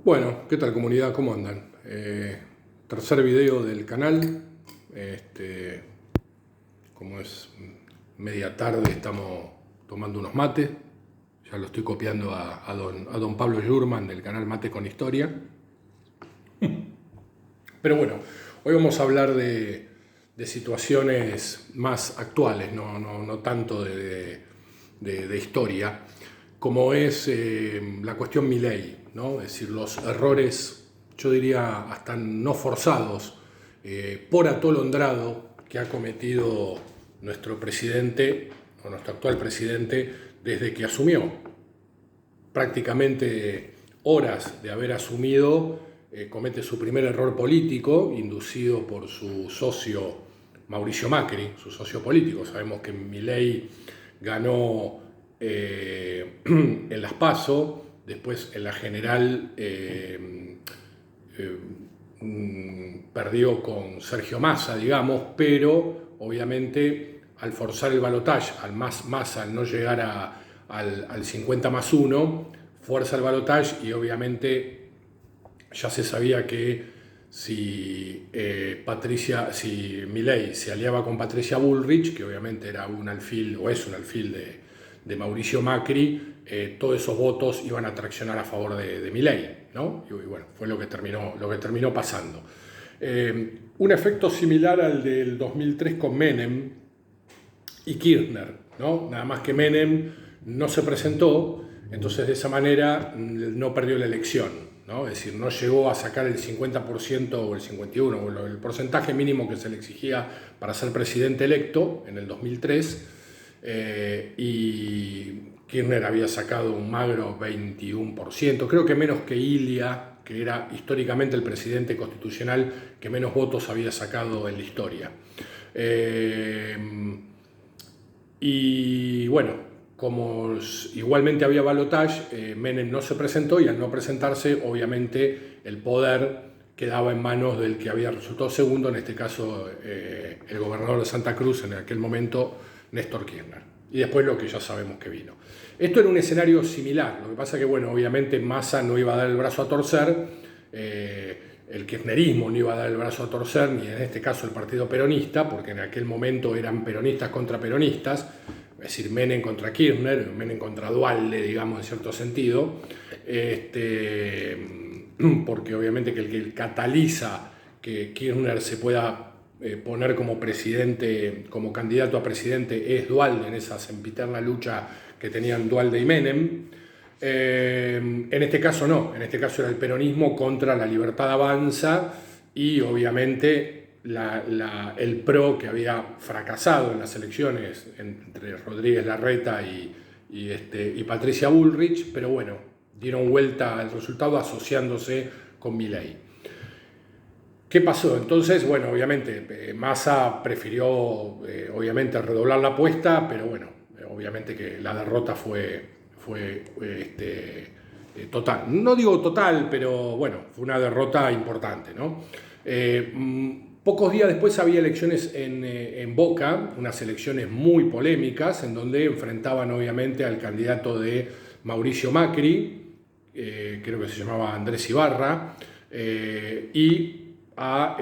Bueno, ¿qué tal comunidad? ¿Cómo andan? Tercer video del canal. Como es media tarde, estamos tomando unos mates. Ya lo estoy copiando a don Pablo Jurman del canal Mate con Historia. Pero bueno, hoy vamos a hablar de situaciones más actuales, no tanto de historia, como es la cuestión Milei, ¿no? Es decir, los errores, yo diría hasta no forzados, por atolondrado que ha cometido nuestro presidente, o nuestro actual presidente, desde que asumió. Prácticamente horas de haber asumido, comete su primer error político, inducido por su socio Mauricio Macri, su socio político. Sabemos que Milei ganó en las PASO, después en la general perdió con Sergio Massa, digamos, pero obviamente al forzar el balotaje, al Massa, al no llegar al 50+1, fuerza el balotaje y obviamente ya se sabía que si Milei se aliaba con Patricia Bullrich, que obviamente era un alfil o es un alfil de Mauricio Macri, todos esos votos iban a traccionar a favor de Milei, ¿no? Y bueno, fue lo que terminó pasando. Un efecto similar al del 2003 con Menem y Kirchner, ¿no? Nada más que Menem no se presentó, entonces de esa manera no perdió la elección, ¿no? Es decir, no llegó a sacar el 50% o el 51%, o el porcentaje mínimo que se le exigía para ser presidente electo en el 2003, y Kirchner había sacado un magro 21%, creo que menos que Ilia, que era históricamente el presidente constitucional que menos votos había sacado en la historia. Y bueno, como igualmente había balotaje, Menem no se presentó y al no presentarse, obviamente el poder quedaba en manos del que había resultado segundo, en este caso el gobernador de Santa Cruz, en aquel momento Néstor Kirchner. Y después lo que ya sabemos que vino. Esto era un escenario similar, lo que pasa que, bueno, obviamente Massa no iba a dar el brazo a torcer, el kirchnerismo no iba a dar el brazo a torcer, ni en este caso el partido peronista, porque en aquel momento eran peronistas contra peronistas, es decir, Menem contra Kirchner, Menem contra Duhalde, digamos, en cierto sentido, porque obviamente que el que cataliza que Kirchner se pueda poner como presidente, como candidato a presidente, es Duhalde, en esa sempiterna lucha que tenían Duhalde y Menem. En este caso no, en este caso era el peronismo contra la Libertad Avanza y obviamente el PRO, que había fracasado en las elecciones entre Rodríguez Larreta y Patricia Bullrich, pero bueno, dieron vuelta al resultado asociándose con Milei. ¿Qué pasó? Entonces, bueno, obviamente Massa prefirió obviamente redoblar la apuesta, pero bueno, obviamente que la derrota fue total. No digo total, pero bueno, fue una derrota importante, ¿no? Pocos días después había elecciones en Boca, unas elecciones muy polémicas, en donde enfrentaban obviamente al candidato de Mauricio Macri, creo que se llamaba Andrés Ibarra, y a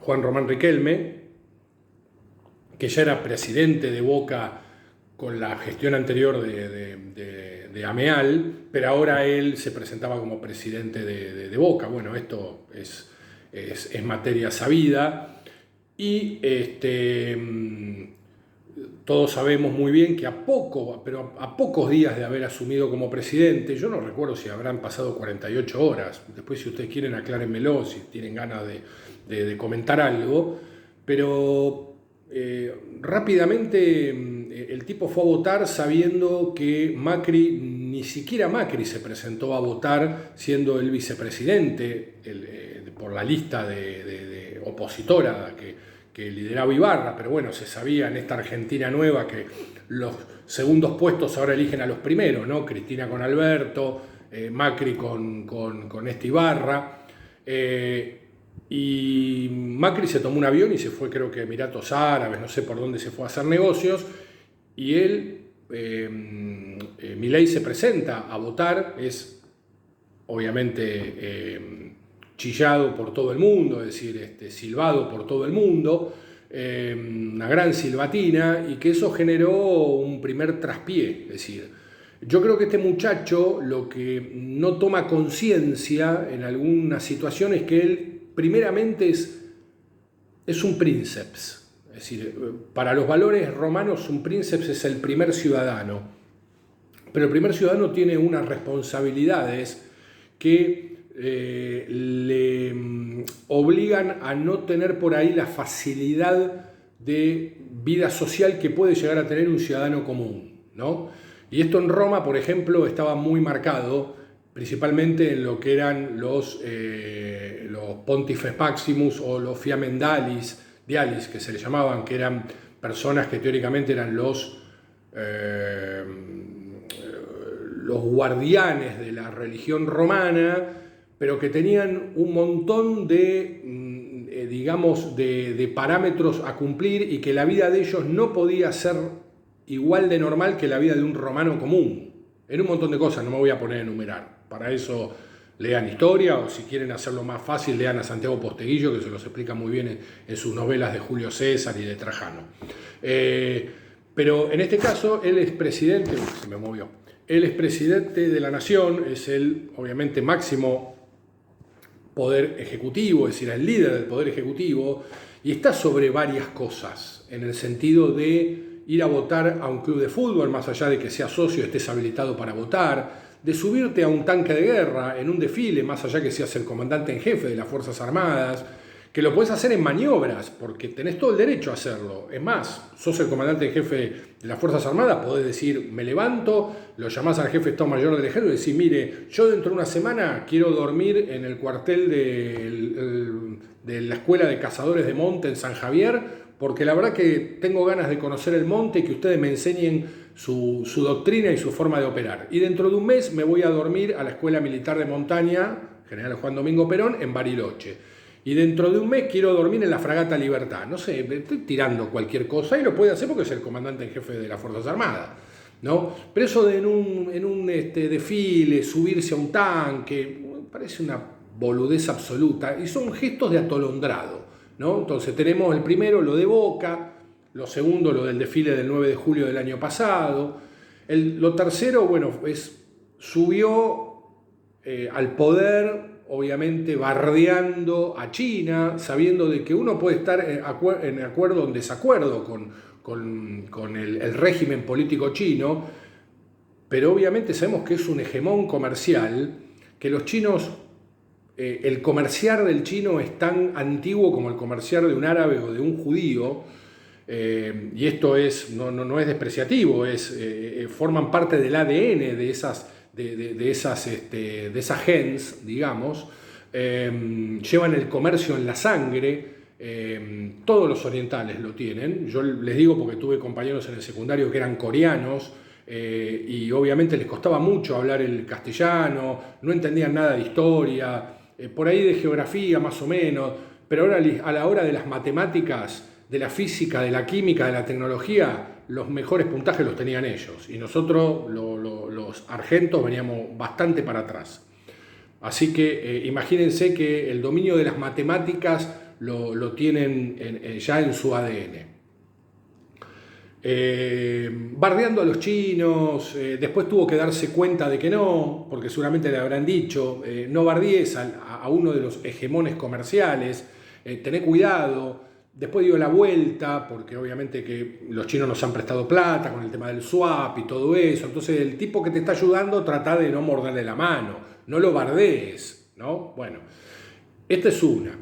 Juan Román Riquelme, que ya era presidente de Boca con la gestión anterior de Ameal, pero ahora él se presentaba como presidente de Boca. Bueno, esto es materia sabida. Y todos sabemos muy bien que a pocos días de haber asumido como presidente, yo no recuerdo si habrán pasado 48 horas, después si ustedes quieren aclárenmelo, si tienen ganas de comentar algo, pero rápidamente el tipo fue a votar sabiendo que ni siquiera Macri se presentó a votar siendo el vicepresidente por la lista de opositora que lideraba Ibarra, pero bueno, se sabía en esta Argentina nueva que los segundos puestos ahora eligen a los primeros, ¿no? Cristina con Alberto, Macri con este Ibarra. Y Macri se tomó un avión y se fue, creo que a Emiratos Árabes, no sé por dónde se fue a hacer negocios, y él Milei se presenta a votar, es obviamente chillado por todo el mundo, es decir, silbado por todo el mundo, una gran silbatina, y que eso generó un primer traspié. Es decir, yo creo que este muchacho lo que no toma conciencia en algunas situaciones es que él primeramente es un princeps. Es decir, para los valores romanos un princeps es el primer ciudadano, pero el primer ciudadano tiene unas responsabilidades que le obligan a no tener por ahí la facilidad de vida social que puede llegar a tener un ciudadano común, ¿no? Y esto en Roma, por ejemplo, estaba muy marcado, principalmente en lo que eran los Pontifex Maximus o los Fiamendalis, Dialis, que se le llamaban, que eran personas que teóricamente eran los guardianes de la religión romana, pero que tenían un montón de, digamos, de parámetros a cumplir, y que la vida de ellos no podía ser igual de normal que la vida de un romano común. En un montón de cosas, no me voy a poner a enumerar. Para eso lean historia, o si quieren hacerlo más fácil, lean a Santiago Posteguillo, que se los explica muy bien en sus novelas de Julio César y de Trajano. Pero en este caso, él es presidente, se me movió, él es presidente de la nación, es el, obviamente, máximo poder ejecutivo, es decir, el líder del poder ejecutivo, y está sobre varias cosas, en el sentido de ir a votar a un club de fútbol, más allá de que sea socio, estés habilitado para votar, de subirte a un tanque de guerra en un desfile, más allá que seas el comandante en jefe de las Fuerzas Armadas, que lo puedes hacer en maniobras, porque tenés todo el derecho a hacerlo. Es más, sos el comandante en jefe de las Fuerzas Armadas, podés decir, me levanto, lo llamás al jefe de Estado Mayor del Ejército y decís, mire, yo dentro de una semana quiero dormir en el cuartel de la Escuela de Cazadores de Monte en San Javier, porque la verdad que tengo ganas de conocer el monte y que ustedes me enseñen su doctrina y su forma de operar. Y dentro de un mes me voy a dormir a la Escuela Militar de Montaña, General Juan Domingo Perón, en Bariloche. Y dentro de un mes quiero dormir en la Fragata Libertad. No sé, estoy tirando cualquier cosa, y lo puede hacer porque es el comandante en jefe de las Fuerzas Armadas, ¿no? Pero eso de en un desfile, subirse a un tanque, parece una boludez absoluta, y son gestos de atolondrado, ¿no? Entonces tenemos el primero, lo de Boca, lo segundo, lo del desfile del 9 de julio del año pasado, lo tercero, bueno, subió al poder, obviamente bardeando a China, sabiendo de que uno puede estar en acuerdo o en desacuerdo con el régimen político chino, pero obviamente sabemos que es un hegemón comercial, que los chinos, el comerciar del chino es tan antiguo como el comerciar de un árabe o de un judío, y esto no es despreciativo, forman parte del ADN de esas gens, digamos, llevan el comercio en la sangre, todos los orientales lo tienen. Yo les digo porque tuve compañeros en el secundario que eran coreanos, y obviamente les costaba mucho hablar el castellano, no entendían nada de historia, por ahí de geografía más o menos, pero ahora a la hora de las matemáticas, de la física, de la química, de la tecnología, los mejores puntajes los tenían ellos, y nosotros, los argentos, veníamos bastante para atrás. Así que imagínense que el dominio de las matemáticas lo tienen ya en su ADN. Bardeando a los chinos, después tuvo que darse cuenta de que no, porque seguramente le habrán dicho, no bardees a uno de los hegemones comerciales, tené cuidado. Después dio la vuelta, porque obviamente que los chinos nos han prestado plata con el tema del swap y todo eso. Entonces el tipo que te está ayudando, trata de no morderle la mano, no lo bardees, ¿no? Bueno, esta es una.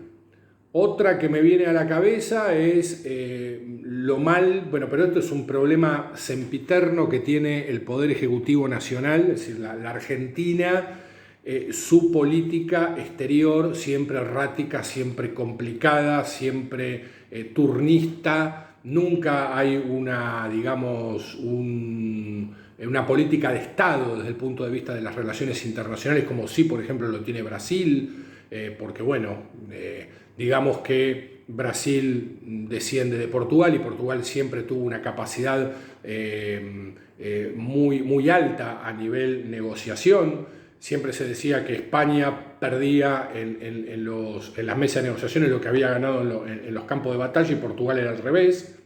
Otra que me viene a la cabeza es lo mal, bueno, pero esto es un problema sempiterno que tiene el Poder Ejecutivo Nacional, es decir, la Argentina. Su política exterior siempre errática, siempre complicada, siempre turnista. Nunca hay una política de Estado desde el punto de vista de las relaciones internacionales, como sí, por ejemplo, lo tiene Brasil, porque bueno, digamos que Brasil desciende de Portugal y Portugal siempre tuvo una capacidad muy alta a nivel negociación. Siempre se decía que España perdía en las mesas de negociaciones lo que había ganado en los campos de batalla, y Portugal era al revés,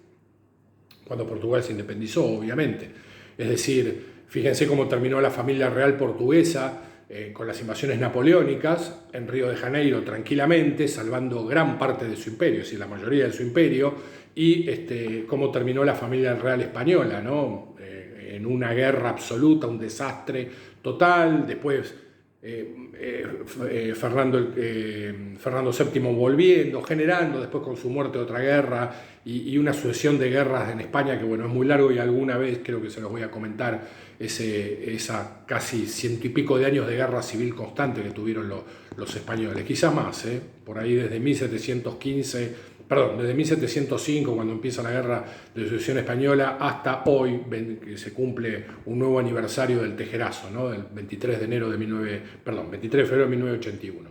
cuando Portugal se independizó, obviamente. Es decir, fíjense cómo terminó la familia real portuguesa con las invasiones napoleónicas en Río de Janeiro tranquilamente, salvando gran parte de su imperio, es decir, la mayoría de su imperio, y cómo terminó la familia real española, ¿no? En una guerra absoluta, un desastre total. Después Fernando VII volviendo, generando, después con su muerte otra guerra, y una sucesión de guerras en España que, bueno, es muy largo, y alguna vez creo que se los voy a comentar, esa casi 100 y pico de años de guerra civil constante que tuvieron los españoles, quizás más, por ahí desde 1705, cuando empieza la guerra de sucesión española, hasta hoy, que se cumple un nuevo aniversario del Tejerazo, ¿no? Del 23 de febrero de 1981.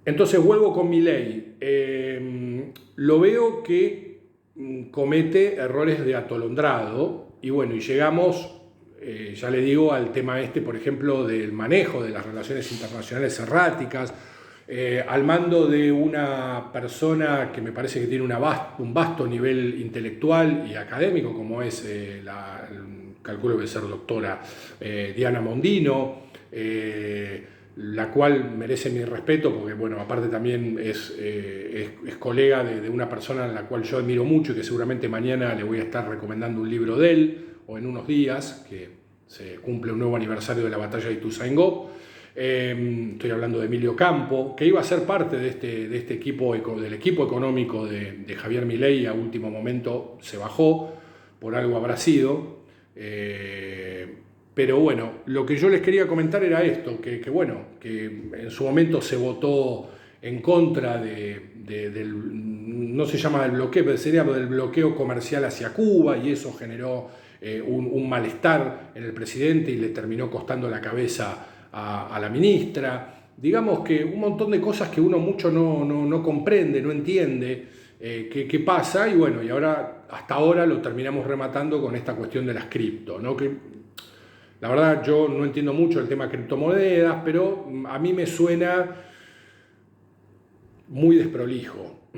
Entonces vuelvo con Milei. Lo veo que comete errores de atolondrado, y bueno, y llegamos, ya le digo, al tema por ejemplo, del manejo de las relaciones internacionales erráticas, al mando de una persona que me parece que tiene un vasto nivel intelectual y académico, como es, calculo que ser doctora, Diana Mondino, la cual merece mi respeto porque, bueno, aparte también es colega de una persona a la cual yo admiro mucho, y que seguramente mañana le voy a estar recomendando un libro de él, o en unos días, que se cumple un nuevo aniversario de la batalla de Ituzaingó. Estoy hablando de Emilio Campo, que iba a ser parte de este equipo, del equipo económico de Javier Milei, y a último momento se bajó, por algo habrá sido. Pero bueno, lo que yo les quería comentar era esto, que en su momento se votó en contra no se llama del bloqueo, pero sería del bloqueo comercial hacia Cuba, y eso generó un malestar en el presidente y le terminó costando la cabeza a la ministra. Digamos que un montón de cosas que uno mucho no comprende, no entiende qué pasa, y bueno, y ahora, hasta ahora lo terminamos rematando con esta cuestión de las cripto, ¿no? Que la verdad yo no entiendo mucho el tema de criptomonedas, pero a mí me suena muy desprolijo,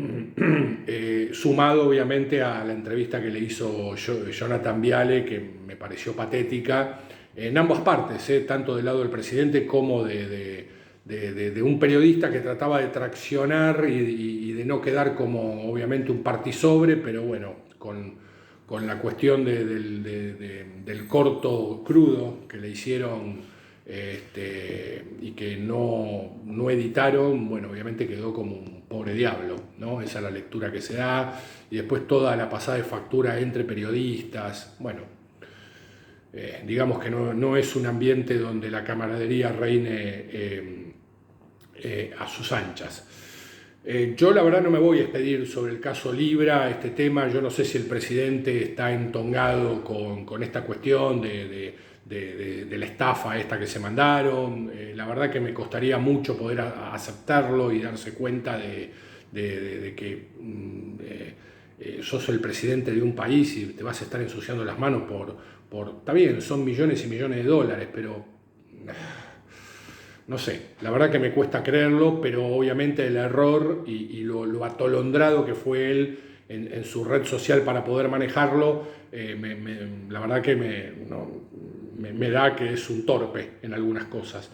sumado obviamente a la entrevista que le hizo Jonathan Viale, que me pareció patética, en ambas partes, tanto del lado del presidente como de un periodista que trataba de traccionar y de no quedar como obviamente un partisobre, pero bueno, con la cuestión del corto crudo que le hicieron y que no editaron. Bueno, obviamente quedó como un pobre diablo, ¿no? Esa es la lectura que se da, y después toda la pasada de factura entre periodistas. Bueno, digamos que no es un ambiente donde la camaradería reine a sus anchas. Yo la verdad no me voy a expedir sobre el caso Libra, este tema. Yo no sé si el presidente está entongado con esta cuestión de la estafa esta que se mandaron. La verdad que me costaría mucho poder aceptarlo y darse cuenta de que sos el presidente de un país y te vas a estar ensuciando las manos está bien, son millones y millones de dólares, pero no sé, la verdad que me cuesta creerlo, pero obviamente el error y lo atolondrado que fue él en su red social para poder manejarlo, la verdad que me da que es un torpe en algunas cosas.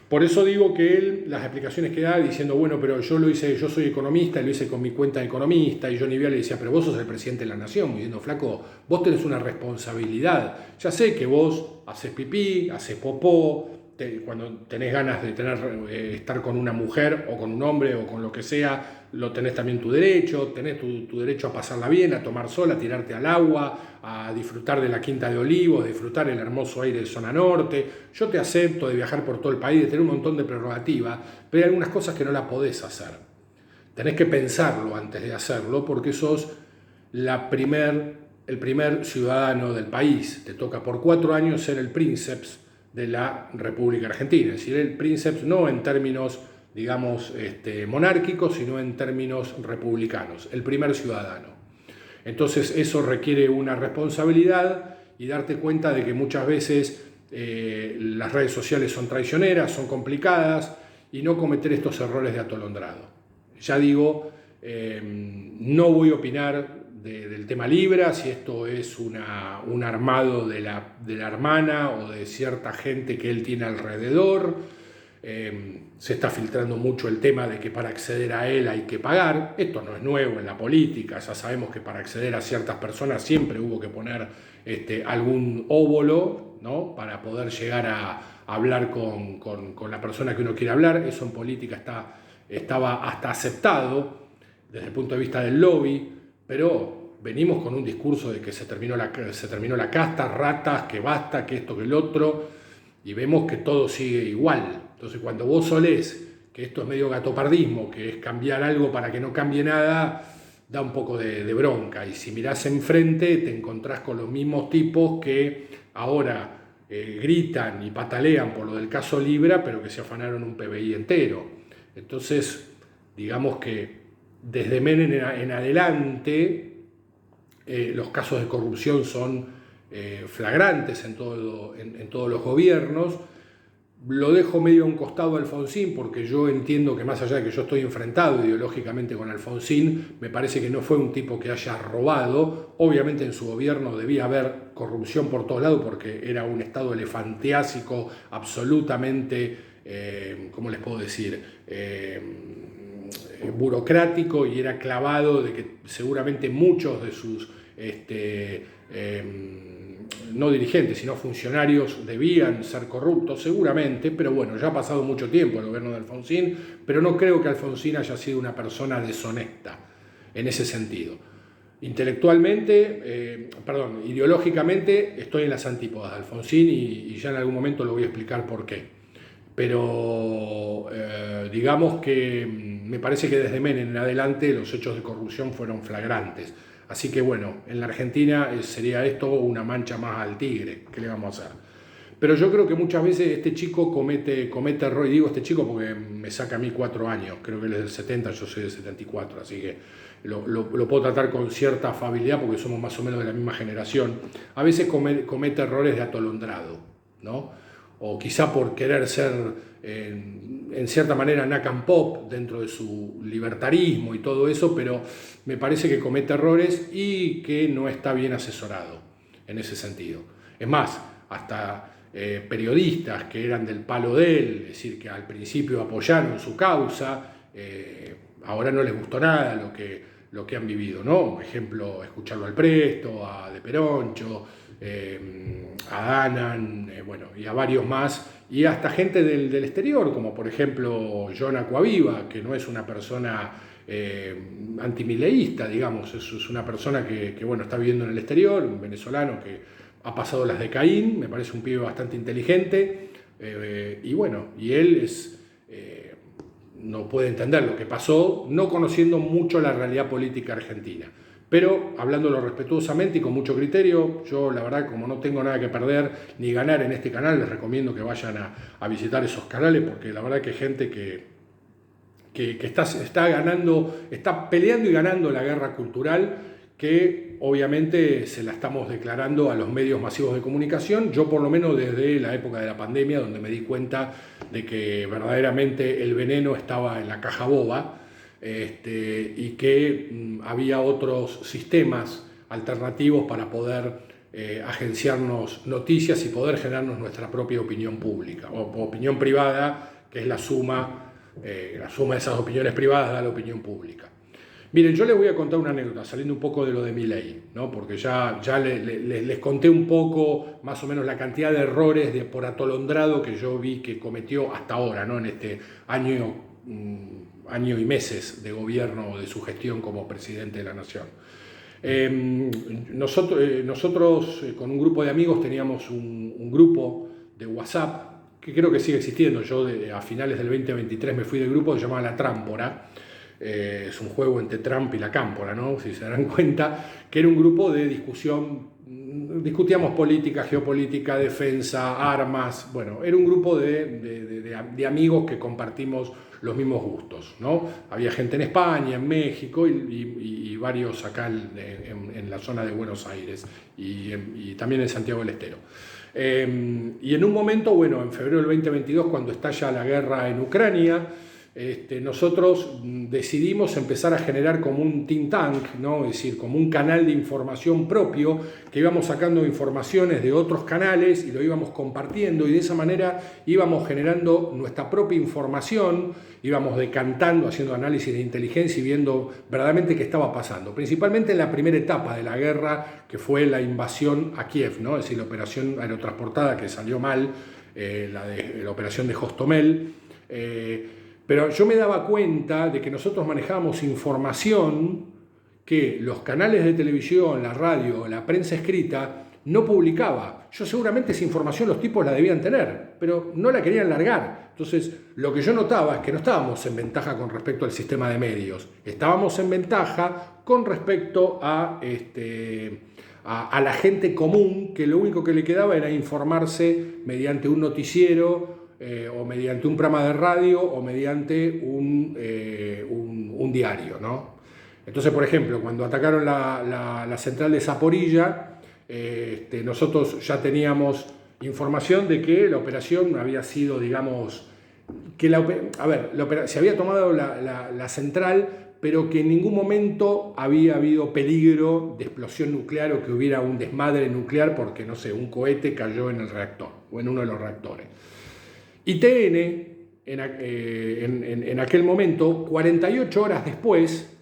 Por eso digo que él, las explicaciones que da, diciendo, bueno, pero yo soy economista, y lo hice con mi cuenta de economista, y Johnny Viale le decía, pero vos sos el presidente de la nación, diciendo, flaco, vos tenés una responsabilidad. Ya sé que vos haces pipí, haces popó, cuando tenés ganas de estar con una mujer o con un hombre o con lo que sea, lo tenés también tu derecho, tenés tu derecho a pasarla bien, a tomar sol, a tirarte al agua, a disfrutar de la Quinta de Olivos, a disfrutar el hermoso aire de zona norte. Yo te acepto de viajar por todo el país, de tener un montón de prerrogativas, pero hay algunas cosas que no las podés hacer. Tenés que pensarlo antes de hacerlo, porque sos el primer ciudadano del país. Te toca por 4 años ser el princeps de la República Argentina, es decir, el princeps no en términos digamos, monárquicos, sino en términos republicanos, el primer ciudadano. Entonces eso requiere una responsabilidad y darte cuenta de que muchas veces las redes sociales son traicioneras, son complicadas, y no cometer estos errores de atolondrado. Ya digo, no voy a opinar del tema Libra, si esto es un armado de la hermana o de cierta gente que él tiene alrededor. Se está filtrando mucho el tema de que para acceder a él hay que pagar. Esto no es nuevo en la política, ya sabemos que para acceder a ciertas personas siempre hubo que poner algún óvulo, ¿no?, para poder llegar a hablar con la persona que uno quiere hablar. Eso en política estaba hasta aceptado desde el punto de vista del lobby, pero venimos con un discurso de que se terminó la casta, ratas, que basta, que esto, que el otro, y vemos que todo sigue igual. Entonces, cuando vos solés que esto es medio gatopardismo, que es cambiar algo para que no cambie nada, da un poco de bronca. Y si mirás enfrente, te encontrás con los mismos tipos que ahora gritan y patalean por lo del caso Libra, pero que se afanaron un PBI entero. Entonces, digamos que desde Menem en adelante, los casos de corrupción son flagrantes en todos los gobiernos. Lo dejo medio a un costado a Alfonsín, porque yo entiendo que más allá de que yo estoy enfrentado ideológicamente con Alfonsín, me parece que no fue un tipo que haya robado. Obviamente en su gobierno debía haber corrupción por todos lados, porque era un estado elefantiásico absolutamente, ¿cómo les puedo decir?, burocrático, y era clavado de que seguramente muchos de sus no dirigentes, sino funcionarios debían ser corruptos, seguramente, pero bueno, ya ha pasado mucho tiempo el gobierno de Alfonsín, pero no creo que Alfonsín haya sido una persona deshonesta en ese sentido. Intelectualmente, ideológicamente estoy en las antípodas de Alfonsín y ya en algún momento lo voy a explicar por qué. Pero digamos que me parece que desde Menem en adelante los hechos de corrupción fueron flagrantes. Así que bueno, en la Argentina sería esto una mancha más al tigre. ¿Qué le vamos a hacer? Pero yo creo que muchas veces este chico comete error, y digo este chico porque me saca a mí 4 años, creo que él es del 70, yo soy del 74, así que lo puedo tratar con cierta afabilidad porque somos más o menos de la misma generación. A veces comete errores de atolondrado, ¿no? O quizá por querer ser, en cierta manera, Nacan Pop dentro de su libertarismo y todo eso, pero me parece que comete errores y que no está bien asesorado en ese sentido. Es más, hasta periodistas que eran del palo de él, es decir, que al principio apoyaron su causa, ahora no les gustó nada lo que han vivido, ¿no? Por ejemplo, escucharlo al Presto, a De Peroncho, a Danan, bueno, y a varios más, y hasta gente del exterior, como por ejemplo John Acquaviva, que no es una persona antimileísta, digamos, es una persona que bueno, está viviendo en el exterior, un venezolano que ha pasado las de Caín, me parece un pibe bastante inteligente, y bueno, y él no puede entender lo que pasó, no conociendo mucho la realidad política argentina. Pero hablándolo respetuosamente y con mucho criterio, yo la verdad, como no tengo nada que perder ni ganar en este canal, les recomiendo que vayan a visitar esos canales, porque la verdad que hay gente que está peleando y ganando la guerra cultural, que obviamente se la estamos declarando a los medios masivos de comunicación. Yo por lo menos desde la época de la pandemia, donde me di cuenta de que verdaderamente el veneno estaba en la caja boba, y que había otros sistemas alternativos para poder agenciarnos noticias y poder generarnos nuestra propia opinión pública, o opinión privada, que es la suma de esas opiniones privadas da la opinión pública. Miren, yo les voy a contar una anécdota, saliendo un poco de lo de Milei, ¿no? Porque ya les conté un poco, más o menos, la cantidad de errores por atolondrado que yo vi que cometió hasta ahora, ¿no? En este año y meses de gobierno, de su gestión como presidente de la Nación. Nosotros con un grupo de amigos teníamos un grupo de WhatsApp, que creo que sigue existiendo. Yo a finales del 2023 me fui del grupo que se llamaba La Trámpora. Es un juego entre Trump y la cámpora, ¿no? Si se dan cuenta, que era un grupo de discusión discutíamos política, geopolítica, defensa, armas. Bueno, era un grupo de amigos que compartimos los mismos gustos, ¿no? Había gente en España, en México y varios acá en la zona de Buenos Aires y también en Santiago del Estero. Y en un momento, bueno, en febrero del 2022, cuando estalla la guerra en Ucrania, nosotros decidimos empezar a generar como un think tank, ¿no? Es decir, como un canal de información propio, que íbamos sacando informaciones de otros canales y lo íbamos compartiendo, y de esa manera íbamos generando nuestra propia información, íbamos decantando, haciendo análisis de inteligencia y viendo verdaderamente qué estaba pasando, principalmente en la primera etapa de la guerra, que fue la invasión a Kiev, ¿no? Es decir, la operación aerotransportada que salió mal, la operación de Hostomel. Pero yo me daba cuenta de que nosotros manejábamos información que los canales de televisión, la radio, la prensa escrita no publicaba. Yo seguramente esa información los tipos la debían tener, pero no la querían largar. Entonces, lo que yo notaba es que no estábamos en ventaja con respecto al sistema de medios. Estábamos en ventaja con respecto a la gente común, que lo único que le quedaba era informarse mediante un noticiero, o mediante un programa de radio o mediante un diario, ¿no? Entonces, por ejemplo, cuando atacaron la central de Zaporilla, nosotros ya teníamos información de que la operación había sido, digamos, que se había tomado la central, pero que en ningún momento había habido peligro de explosión nuclear o que hubiera un desmadre nuclear porque, no sé, un cohete cayó en el reactor o en uno de los reactores. Y TN, en aquel momento, 48 horas después,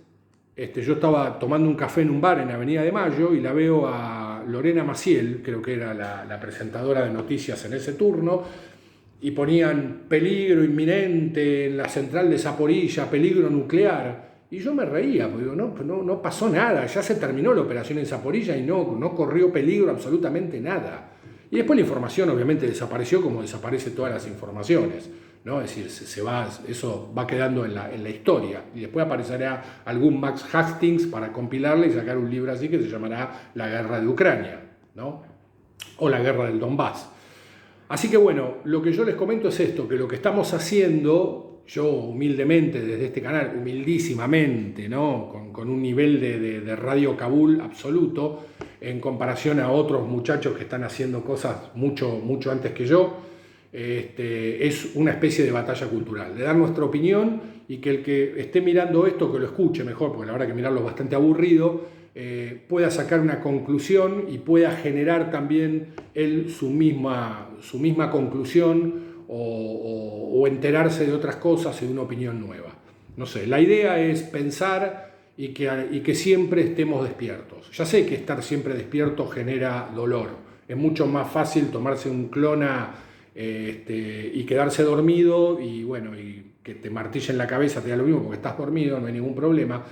yo estaba tomando un café en un bar en Avenida de Mayo y la veo a Lorena Maciel, creo que era la presentadora de noticias en ese turno, y ponían peligro inminente en la central de Zaporilla, peligro nuclear. Y yo me reía, porque digo, no pasó nada, ya se terminó la operación en Zaporilla y no corrió peligro absolutamente nada. Y después la información obviamente desapareció como desaparecen todas las informaciones, ¿no? Es decir, eso va quedando en la historia. Y después aparecerá algún Max Hastings para compilarla y sacar un libro así que se llamará La Guerra de Ucrania, ¿no? O La Guerra del Donbass. Así que bueno, lo que yo les comento es esto, que lo que estamos haciendo, yo humildemente desde este canal, humildísimamente, ¿no? Con un nivel de Radio Kabul absoluto, en comparación a otros muchachos que están haciendo cosas mucho antes que yo, es una especie de batalla cultural, de dar nuestra opinión y que el que esté mirando esto, que lo escuche mejor, porque la verdad que mirarlo es bastante aburrido, pueda sacar una conclusión y pueda generar también él su misma conclusión o enterarse de otras cosas y de una opinión nueva. No sé, la idea es pensar y que siempre estemos despiertos. Ya sé que estar siempre despierto genera dolor. Es mucho más fácil tomarse un Clona y quedarse dormido y bueno, y que te martillen la cabeza, te da lo mismo porque estás dormido, no hay ningún problema.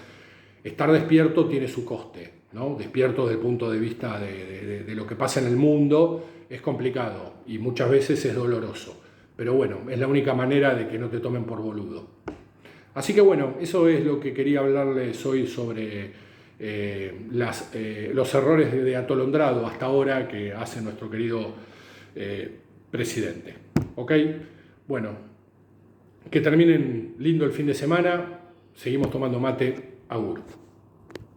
Estar despierto tiene su coste, ¿no? Despierto desde el punto de vista de lo que pasa en el mundo es complicado y muchas veces es doloroso. Pero bueno, es la única manera de que no te tomen por boludo. Así que bueno, eso es lo que quería hablarles hoy sobre los errores de atolondrado hasta ahora que hace nuestro querido presidente. ¿Ok? Bueno, que terminen lindo el fin de semana. Seguimos tomando mate. Agur.